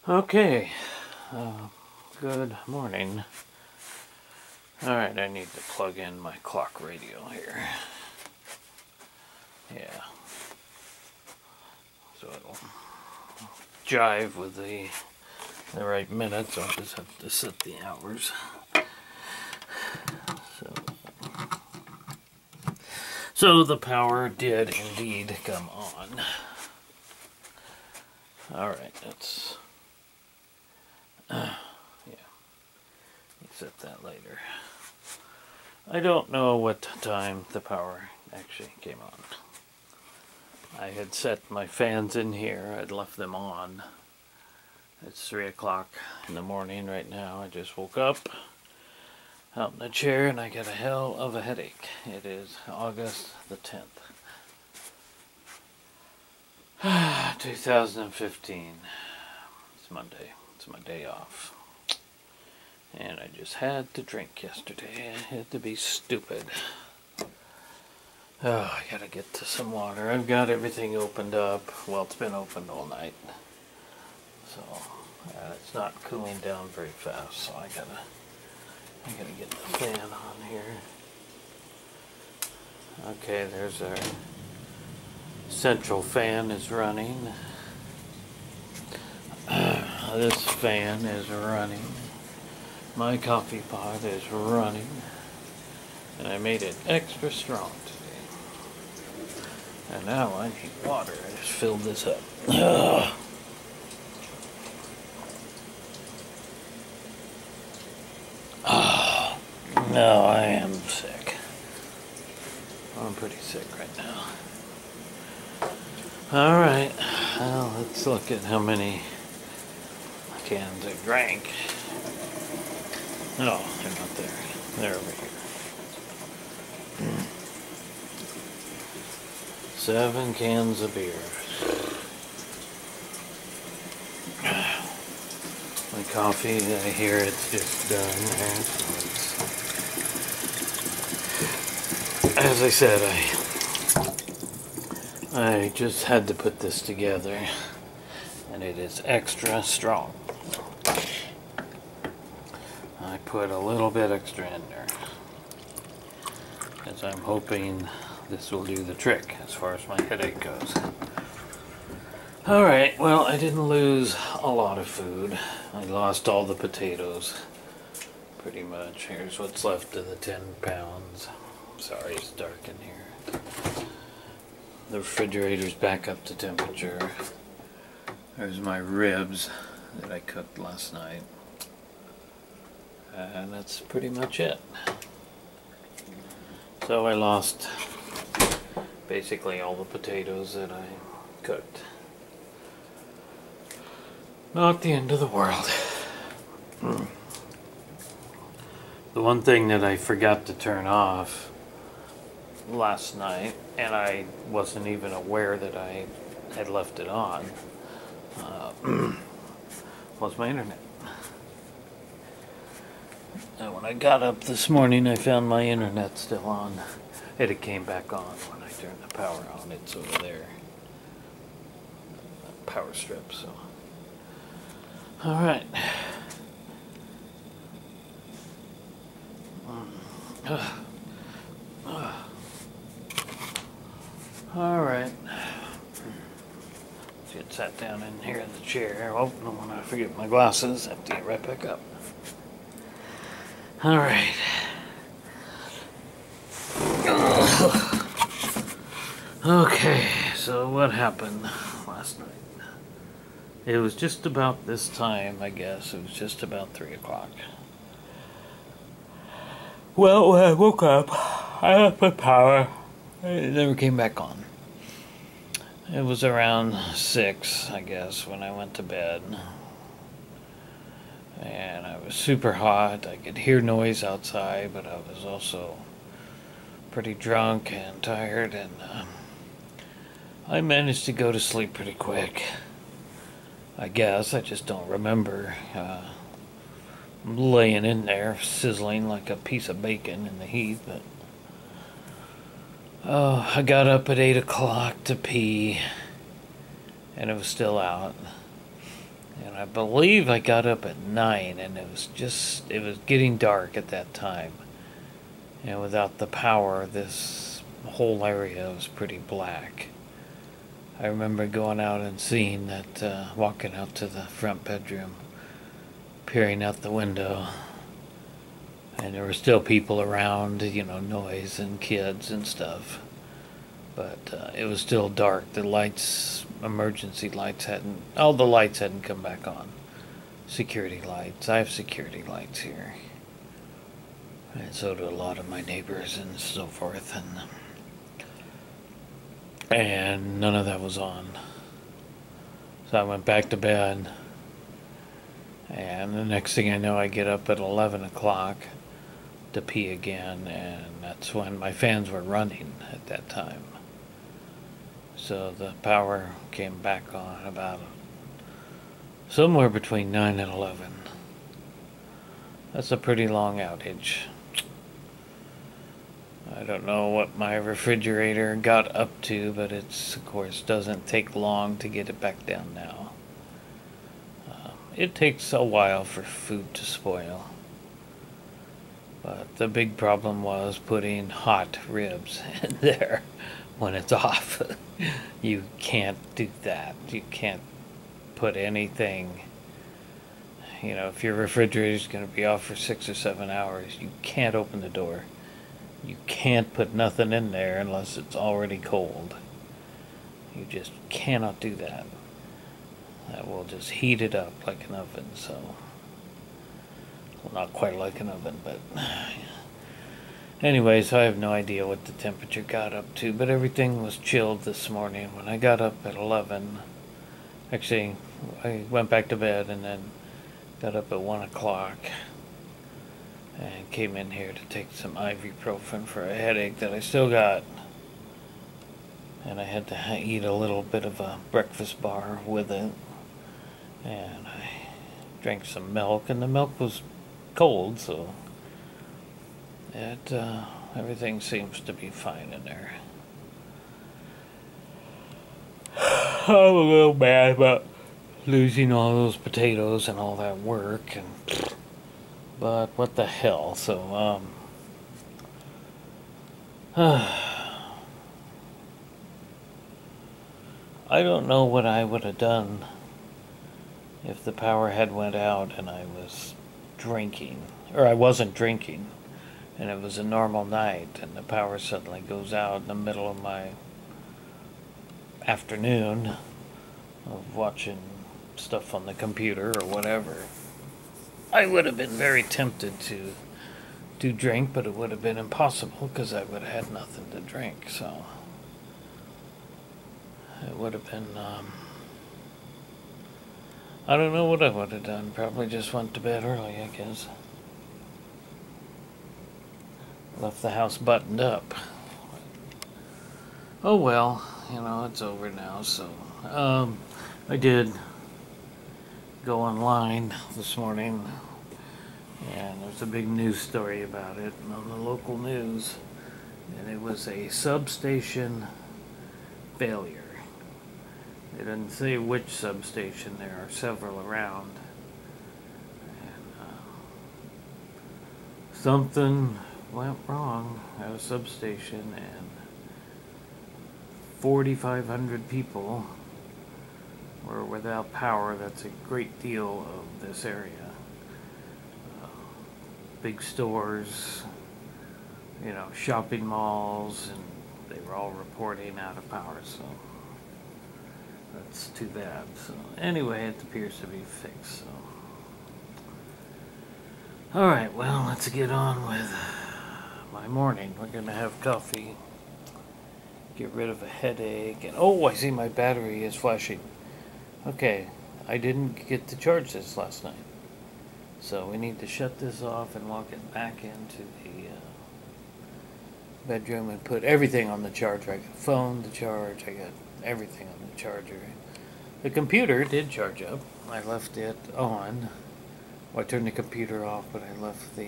Okay, good morning. Alright, I need to plug in my clock radio here. Yeah. So it'll jive with the right minutes. I'll just have to set the hours. So the power did indeed come on. Alright, that's... yeah. Set that later. I don't know what time the power actually came on. I had set my fans in here. I'd left them on. It's 3 o'clock in the morning right now. I just woke up out in the chair and I got a hell of a headache. It is August the 10th. 2015. It's Monday. It's my day off. And I just had to drink yesterday. I had to be stupid. Oh, I gotta get to some water. I've got everything opened up. Well, it's been opened all night. So, it's not cooling down very fast. So I gotta get the fan on here. Okay, there's our central fan is running. This fan is running. My coffee pot is running. And I made it extra strong today. And now I need water. I just filled this up. No, I am sick. I'm pretty sick right now. Alright, well, let's look at how many cans I drank. No, they're not there. They're over here. 7 cans of beer. My coffee, I hear it's just done there. So as I said, I just had to put this together, and it is extra strong. I put a little bit extra in there, as I'm hoping this will do the trick as far as my headache goes. Alright, well, I didn't lose a lot of food. I lost all the potatoes, pretty much. Here's what's left of the 10 pounds. Sorry, it's dark in here. The refrigerator's back up to temperature. There's my ribs that I cooked last night. And that's pretty much it. So I lost basically all the potatoes that I cooked. Not the end of the world. The one thing that I forgot to turn off last night, and I wasn't even aware that I had left it on, was my internet. And when I got up this morning, I found my internet still on. It came back on when I turned the power on. It's over there. Power strip, so. Alright. Alright. Let's get sat down in here in the chair. Oh, I don't want to forget my glasses. I have to get right back up. Alright. Okay, so what happened last night? It was just about this time, I guess. It was just about 3 o'clock. Well, when I woke up, I left my power. It never came back on. It was around 6, I guess, when I went to bed. And I was super hot. I could hear noise outside, but I was also pretty drunk and tired, and I managed to go to sleep pretty quick. I guess. I just don't remember laying in there sizzling like a piece of bacon in the heat, but I got up at 8 o'clock to pee, and it was still out. And I believe I got up at 9, and it was getting dark at that time. And without the power, this whole area was pretty black. I remember going out and seeing that, walking out to the front bedroom, peering out the window, and there were still people around, noise and kids and stuff. But it was still dark. The lights, emergency lights all the lights hadn't come back on. Security lights. I have security lights here. And so do a lot of my neighbors and so forth. And none of that was on. So I went back to bed. And the next thing I know, I get up at 11 o'clock to pee again. And that's when my fans were running at that time. So the power came back on about somewhere between 9 and 11. That's a pretty long outage. I don't know what my refrigerator got up to, but it's, of course, doesn't take long to get it back down now. It takes a while for food to spoil. But the big problem was putting hot ribs in there when it's off. You can't do that. You can't put anything, if your refrigerator's going to be off for 6 or 7 hours, you can't open the door. You can't put nothing in there unless it's already cold. You just cannot do that. That will just heat it up like an oven, so. Well, not quite like an oven, but. Anyways, I have no idea what the temperature got up to, but everything was chilled this morning. When I got up at 11, actually, I went back to bed and then got up at 1 o'clock. And came in here to take some ibuprofen for a headache that I still got. And I had to eat a little bit of a breakfast bar with it. And I drank some milk, and the milk was cold, so everything seems to be fine in there. I'm a little mad about losing all those potatoes and all that work, but what the hell, so, I don't know what I would have done if the power had went out and I was drinking, or I wasn't drinking, and it was a normal night, and the power suddenly goes out in the middle of my afternoon of watching stuff on the computer or whatever. I would have been very tempted to drink, but it would have been impossible because I would have had nothing to drink, so it would have been, I don't know what I would have done. Probably just went to bed early, I guess. Left the house buttoned up. Oh well, it's over now, so, I did go online this morning, and there's a big news story about it on the local news, and it was a substation failure. It doesn't say which substation. There are several around, and something went wrong at a substation, and 4,500 people were without power. That's a great deal of this area. Big stores, shopping malls, and they were all reporting out of power, so that's too bad. So anyway, it appears to be fixed, so. Alright, well, let's get on with my morning. We're gonna have coffee, get rid of a headache, and oh, I see my battery is flashing. Okay, I didn't get to charge this last night, so we need to shut this off and walk it back into the bedroom and put everything on the charger. I got a phone to charge, I got everything on the charger. The computer did charge up. I left it on. Well, I turned the computer off, but I left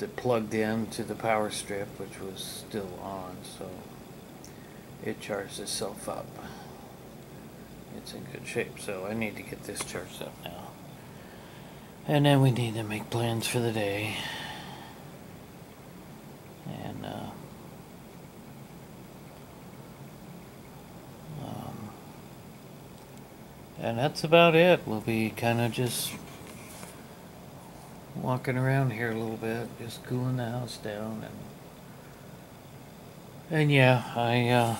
it plugged in to the power strip, which was still on, so it charged itself up. it's in good shape. So I need to get this charged up now. And then we need to make plans for the day. And, and that's about it. We'll be kind of just walking around here a little bit, just cooling the house down. And yeah,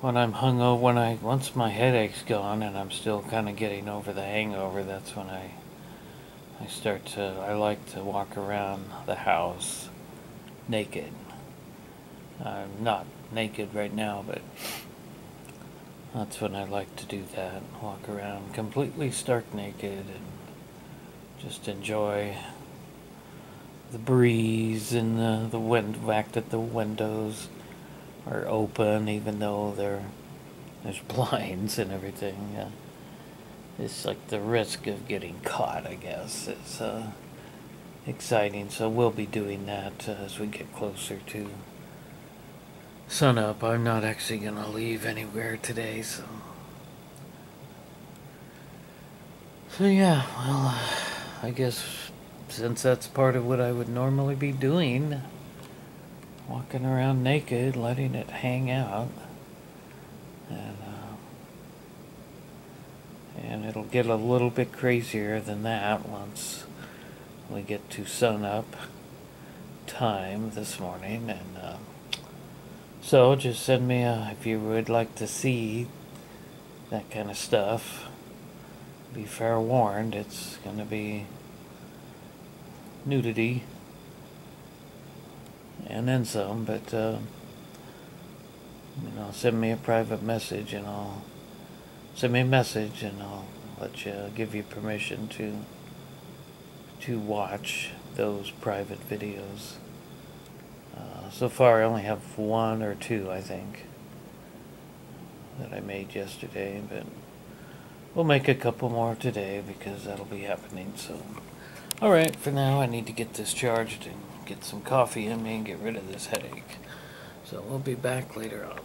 when I'm hungover, once my headache's gone and I'm still kind of getting over the hangover, that's when I like to walk around the house naked. I'm not naked right now, but that's when I like to do that. Walk around completely stark naked and just enjoy the breeze and the wind, fact that the windows are open even though there's blinds and everything. It's like the risk of getting caught, I guess, is exciting. So we'll be doing that as we get closer to sunup. I'm not actually going to leave anywhere today, so yeah, well, I guess since that's part of what I would normally be doing, walking around naked, letting it hang out, and it'll get a little bit crazier than that once we get to sunup time this morning. And so just send me if you would like to see that kind of stuff. Be fair warned, it's going to be nudity and then some, but send me a private message and I'll let you give you permission to watch those private videos. So far I only have one or two, I think, that I made yesterday, but we'll make a couple more today because that'll be happening. So alright, for now I need to get this charged and get some coffee in me and get rid of this headache. So we'll be back later on.